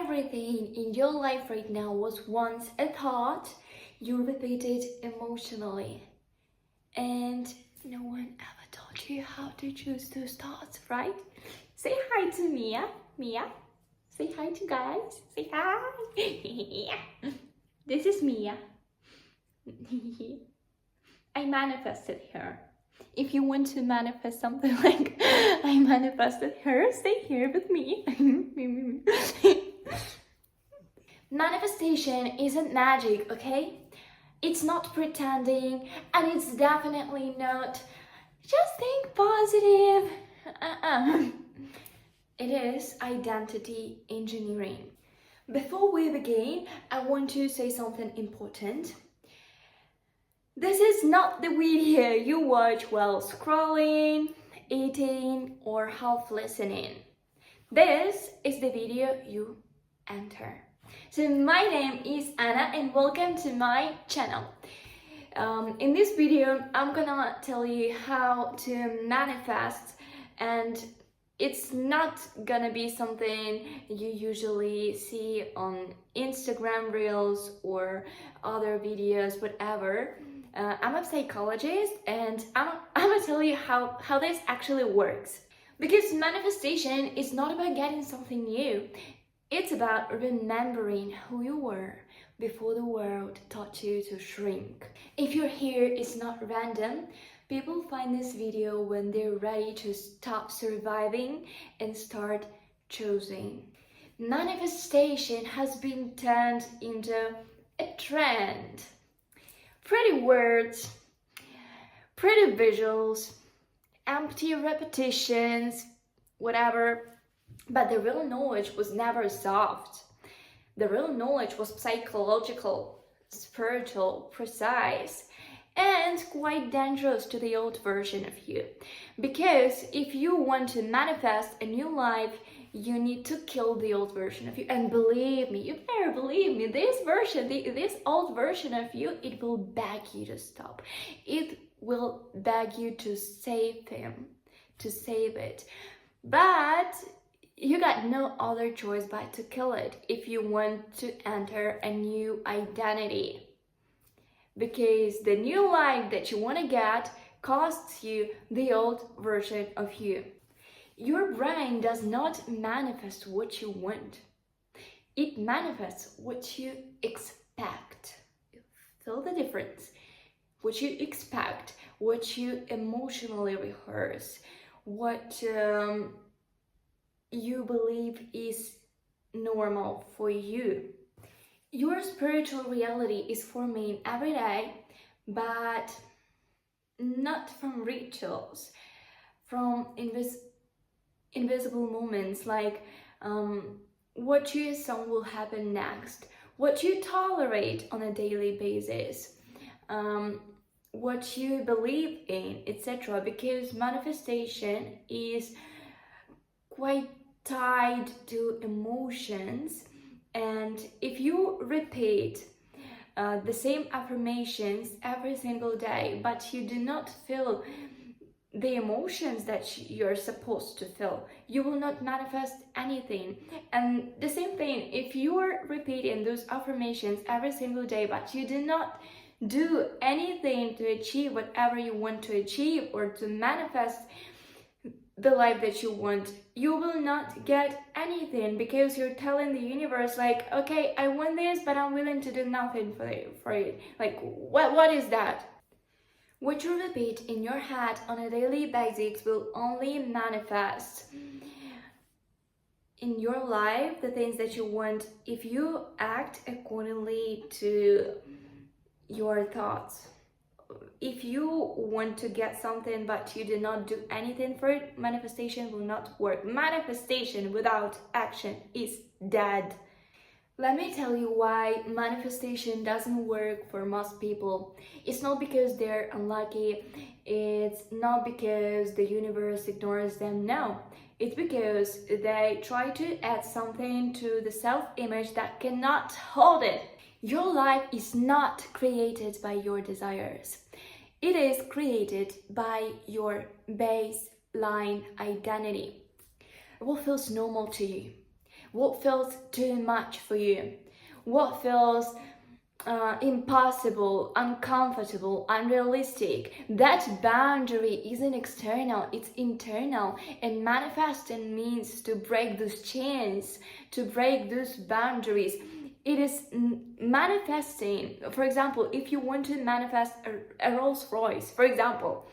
everything in your life right now was once a thought, you repeat it emotionally. And no one ever taught you how to choose those thoughts, right? Say hi to Mia. Mia, say hi to guys. Say hi. This is Mia. I manifested her. If you want to manifest something like I manifested her, stay here with me. Manifestation isn't magic, okay? It's not pretending, and it's definitely not just think positive. It is identity engineering. Before we begin, I want to say something important. This is not the video you watch while scrolling, eating, or half listening. This is the video you enter. So my name is Anna and welcome to my channel. In this video, I'm gonna tell you how to manifest, and it's not gonna be something you usually see on Instagram Reels or other videos, whatever. I'm a psychologist and I'm gonna tell you how this actually works. Because manifestation is not about getting something new. It's about remembering who you were before the world taught you to shrink. If you're here, it's not random. People find this video when they're ready to stop surviving and start choosing. Manifestation has been turned into a trend. Pretty words, pretty visuals, empty repetitions, whatever. But the real knowledge was never soft. The real knowledge was psychological, spiritual, precise, and quite dangerous to the old version of you. Because if you want to manifest a new life, you need to kill the old version of you. And believe me, you better believe me, this old version of you, it will beg you to stop. It will beg you to save him, to save it. But you got no other choice but to kill it if you want to enter a new identity. Because the new life that you want to get costs you the old version of you. Your brain does not manifest what you want. It manifests what you expect. Feel the difference? What you expect, what you emotionally rehearse, what you believe is normal for you. Your spiritual reality is forming every day, but not from rituals, from invisible moments like what you assume will happen next, what you tolerate on a daily basis, what you believe in, etc. Because manifestation is quite tied to emotions, and if you repeat the same affirmations every single day but you do not feel the emotions that you're supposed to feel, you will not manifest anything. And the same thing, if you're repeating those affirmations every single day but you do not do anything to achieve whatever you want to achieve or to manifest the life that you want, you will not get anything, because you're telling the universe like, okay, I want this, but I'm willing to do nothing for it. Like, what is that? What you repeat in your head on a daily basis will only manifest in your life the things that you want if you act accordingly to your thoughts. If you want to get something but you do not do anything for it, manifestation will not work. Manifestation without action is dead. Let me tell you why manifestation doesn't work for most people. It's not because they're unlucky, it's not because the universe ignores them, no. It's because they try to add something to the self-image that cannot hold it. Your life is not created by your desires. It is created by your baseline identity. What feels normal to you? what feels too much for you, what feels impossible, uncomfortable, unrealistic. That boundary isn't external, it's internal. And manifesting means to break those chains, to break those boundaries. It is manifesting. For example, if you want to manifest a Rolls Royce, for example,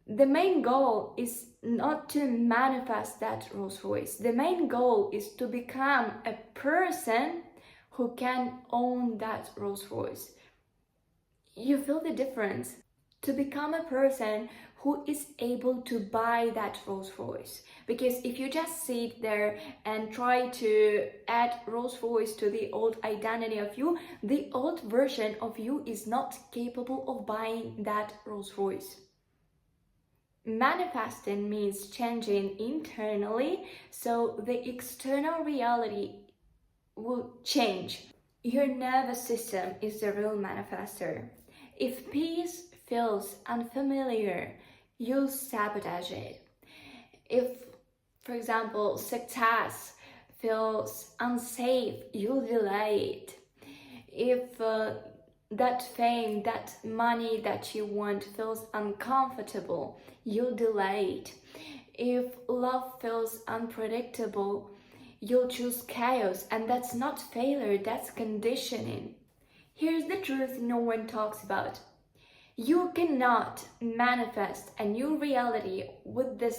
the main goal is not to manifest that Rolls Royce. The main goal is to become a person who can own that Rolls Royce. You feel the difference? To become a person who is able to buy that Rolls Royce. Because if you just sit there and try to add Rolls Royce to the old identity of you, the old version of you is not capable of buying that Rolls Royce. Manifesting means changing internally so the external reality will change. Your nervous system is the real manifester. If peace feels unfamiliar, you'll sabotage it. If, for example, success feels unsafe, you'll delay it. If that fame, that money that you want feels uncomfortable, you'll delay it. If love feels unpredictable, you'll choose chaos, and that's not failure, that's conditioning. Here's the truth no one talks about. You cannot manifest a new reality with the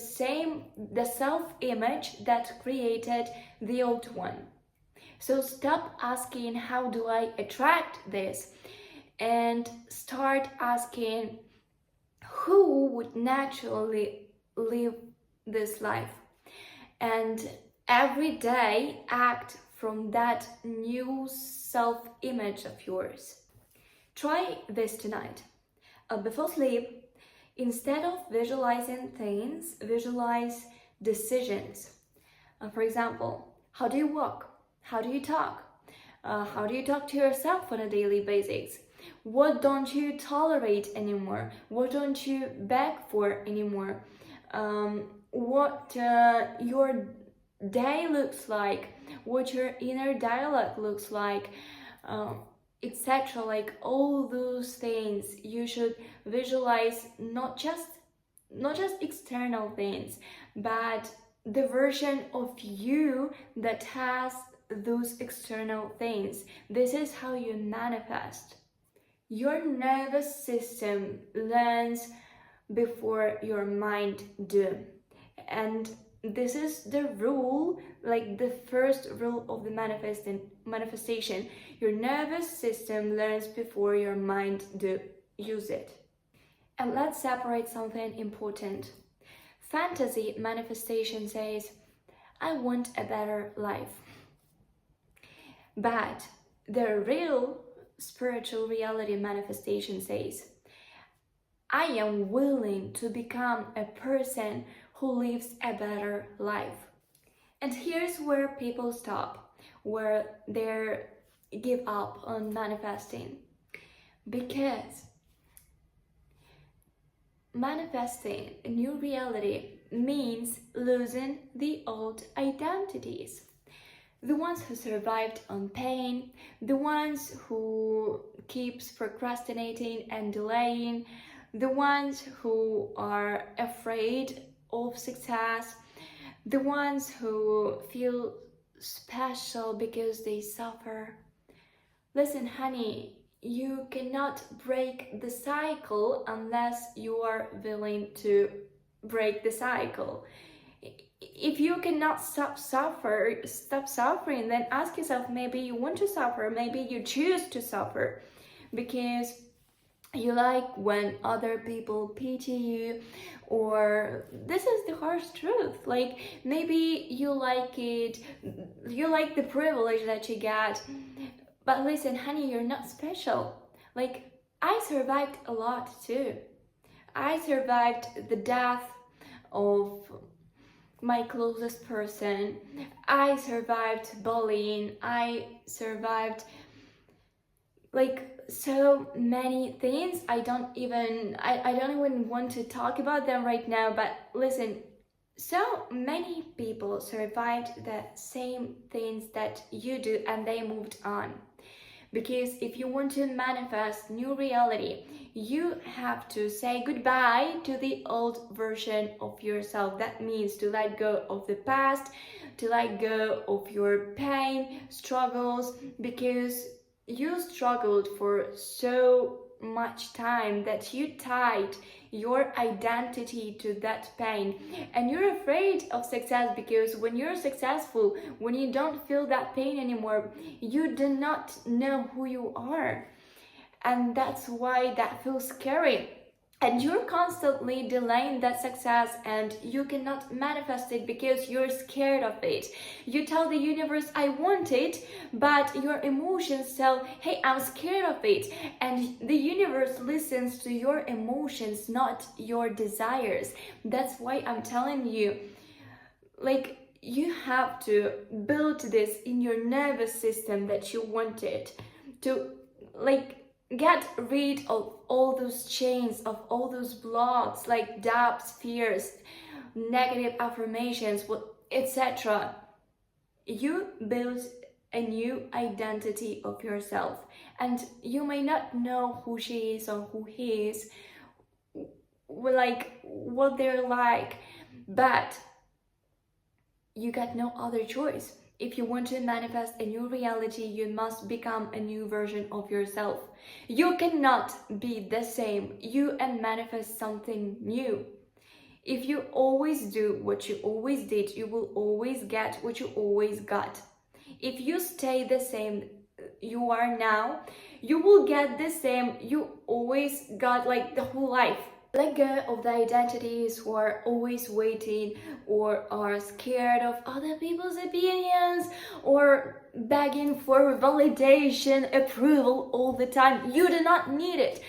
self-image that created the old one. So stop asking, how do I attract this? And start asking, who would naturally live this life? And every day act from that new self-image of yours. Try this tonight. Before sleep, instead of visualizing things, visualize decisions. For example, how do you walk? How do you talk? How do you talk to yourself on a daily basis? What don't you tolerate anymore? What don't you beg for anymore? What your day looks like, what your inner dialogue looks like, etc. Like all those things you should visualize, not just external things, but the version of you that has those external things. This is how you manifest. Your nervous system learns before your mind do, and this is the rule, like the first rule of the manifestation. Your nervous system learns before your mind do. Use it. And let's separate something important. Fantasy manifestation says, I want a better life. But the real spiritual reality manifestation says, I am willing to become a person who lives a better life. And here's where people stop, where they give up on manifesting. Because manifesting a new reality means losing the old identities. The ones who survived on pain, the ones who keeps procrastinating and delaying, the ones who are afraid of success, the ones who feel special because they suffer. Listen, honey, you cannot break the cycle unless you are willing to break the cycle. If you cannot stop suffering, then ask yourself, maybe you want to suffer, maybe you choose to suffer because you like when other people pity you, or this is the harsh truth, like maybe you like it, you like the privilege that you get, but listen, honey, you're not special. Like, I survived a lot too. I survived the death of my closest person. I survived bullying. I survived like so many things. I don't even want to talk about them right now, but listen, So many people survived the same things that you do and they moved on. Because if you want to manifest new reality, you have to say goodbye to the old version of yourself. That means to let go of the past, to let go of your pain, struggles, because you struggled for so much time that you tied your identity to that pain, and you're afraid of success because when you're successful, when you don't feel that pain anymore, you do not know who you are, and that's why that feels scary. And you're constantly delaying that success and you cannot manifest it because you're scared of it. You tell the universe, I want it, but your emotions tell, hey, I'm scared of it. And the universe listens to your emotions, not your desires. That's why I'm telling you, like, you have to build this in your nervous system that you want it to, like, get rid of all those chains, of all those blocks, like doubts, fears, negative affirmations, etc. You build a new identity of yourself, and you may not know who she is or who he is, like what they're like, but you got no other choice. If you want to manifest a new reality, you must become a new version of yourself. You cannot be the same. You and manifest something new. If you always do what you always did, you will always get what you always got. If you stay the same you are now, you will get the same you always got, like the whole life. Let go of the identities who are always waiting or are scared of other people's opinions or begging for validation, approval all the time. You do not need it.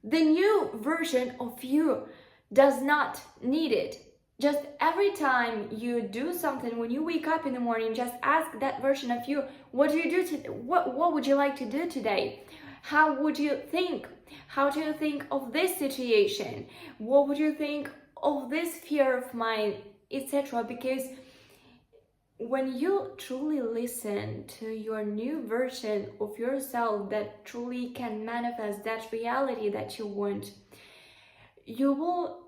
The new version of you does not need it. Just every time you do something, when you wake up in the morning, just ask that version of you, what do you do today? What would you like to do today? How would you think? How do you think of this situation? What would you think of this fear of mine, etc.? Because when you truly listen to your new version of yourself that truly can manifest that reality that you want, you will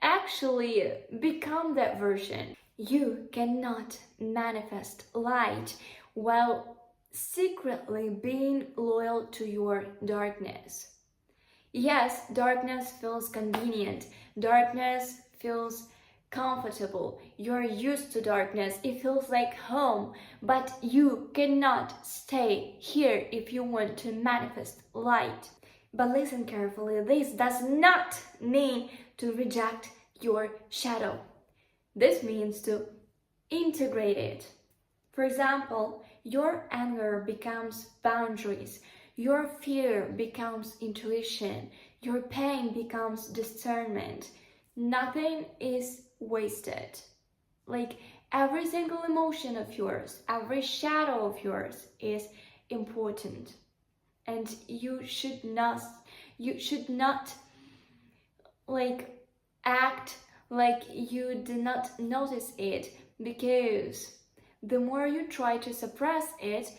actually become that version. You cannot manifest light while secretly being loyal to your darkness. Yes, darkness feels convenient. Darkness feels comfortable. You're used to darkness. It feels like home. But you cannot stay here if you want to manifest light. But listen carefully. This does not mean to reject your shadow. This means to integrate it. For example, your anger becomes boundaries. Your fear becomes intuition. Your pain becomes discernment. Nothing is wasted. Like every single emotion of yours, every shadow of yours is important. And you should not like act like you do not notice it, because the more you try to suppress it,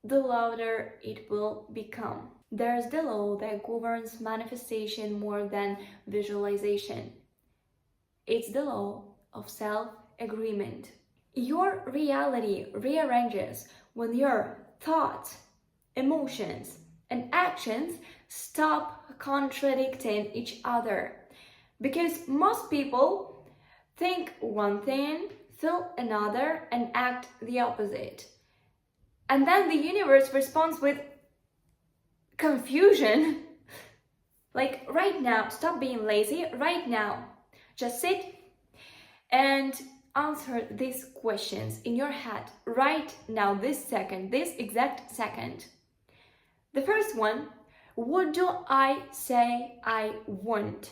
the louder it will become. There's the law that governs manifestation more than visualization. It's the law of self-agreement. Your reality rearranges when your thoughts, emotions, and actions stop contradicting each other. Because most people think one thing, feel another, and act the opposite. And then the universe responds with confusion. Like right now, stop being lazy right now. Just sit and answer these questions in your head right now, this second, this exact second. The first one, what do I say I want?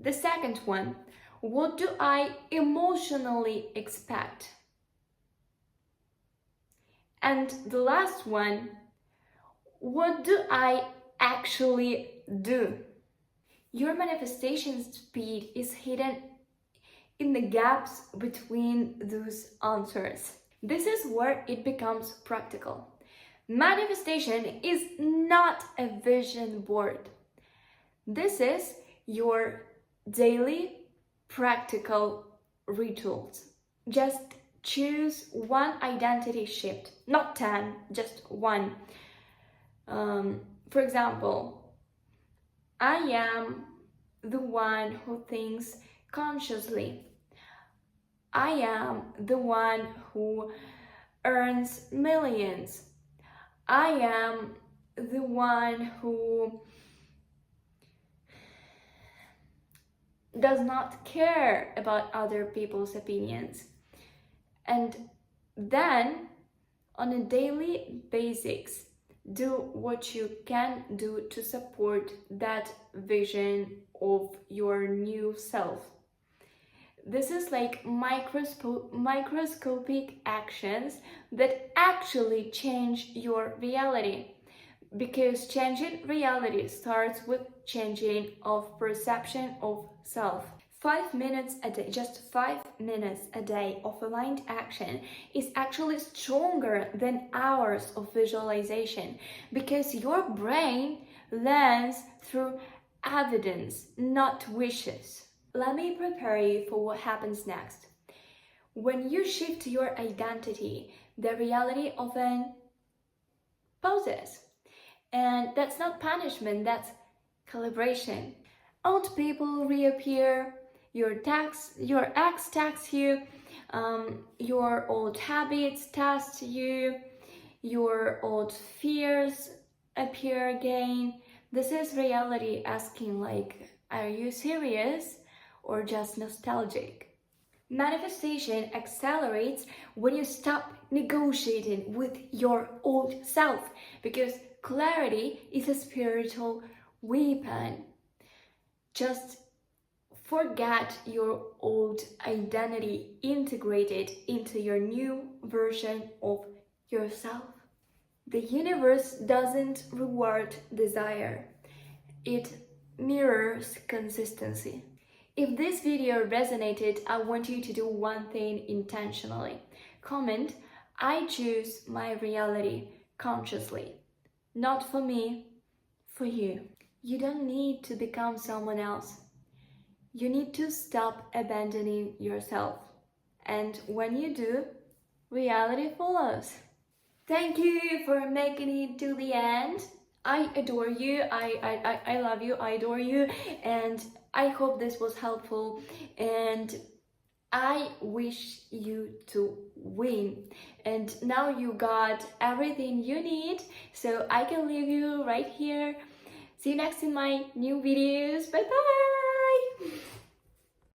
The second one, what do I emotionally expect? And the last one, what do I actually do? Your manifestation speed is hidden in the gaps between those answers. This is where it becomes practical. Manifestation is not a vision board. This is your daily practical rituals. Just choose one identity shift, not 10, just one. For example, I am the one who thinks consciously. I am the one who earns millions. I am the one who does not care about other people's opinions. And then, on a daily basis, do what you can do to support that vision of your new self. This is like microscopic actions that actually change your reality. Because changing reality starts with changing of perception of self. 5 minutes a day, just 5 minutes a day of aligned action is actually stronger than hours of visualization, because your brain learns through evidence, not wishes. Let me prepare you for what happens next. When you shift your identity, the reality often pauses. And that's not punishment, that's calibration. Old people reappear, your ex texts you, your old habits test you, your old fears appear again. This is reality asking like, are you serious or just nostalgic? Manifestation accelerates when you stop negotiating with your old self, because clarity is a spiritual weapon. Just forget your old identity, integrate it into your new version of yourself. The universe doesn't reward desire, it mirrors consistency. If this video resonated, I want you to do one thing intentionally. Comment, I choose my reality consciously. Not for me, for you. You don't need to become someone else. You need to stop abandoning yourself. And when you do, reality follows. Thank you for making it to the end. I adore you, I love you, I adore you, and I hope this was helpful, and I wish you to win. And now you got everything you need, so I can leave you right here. See you next in my new videos. Bye bye.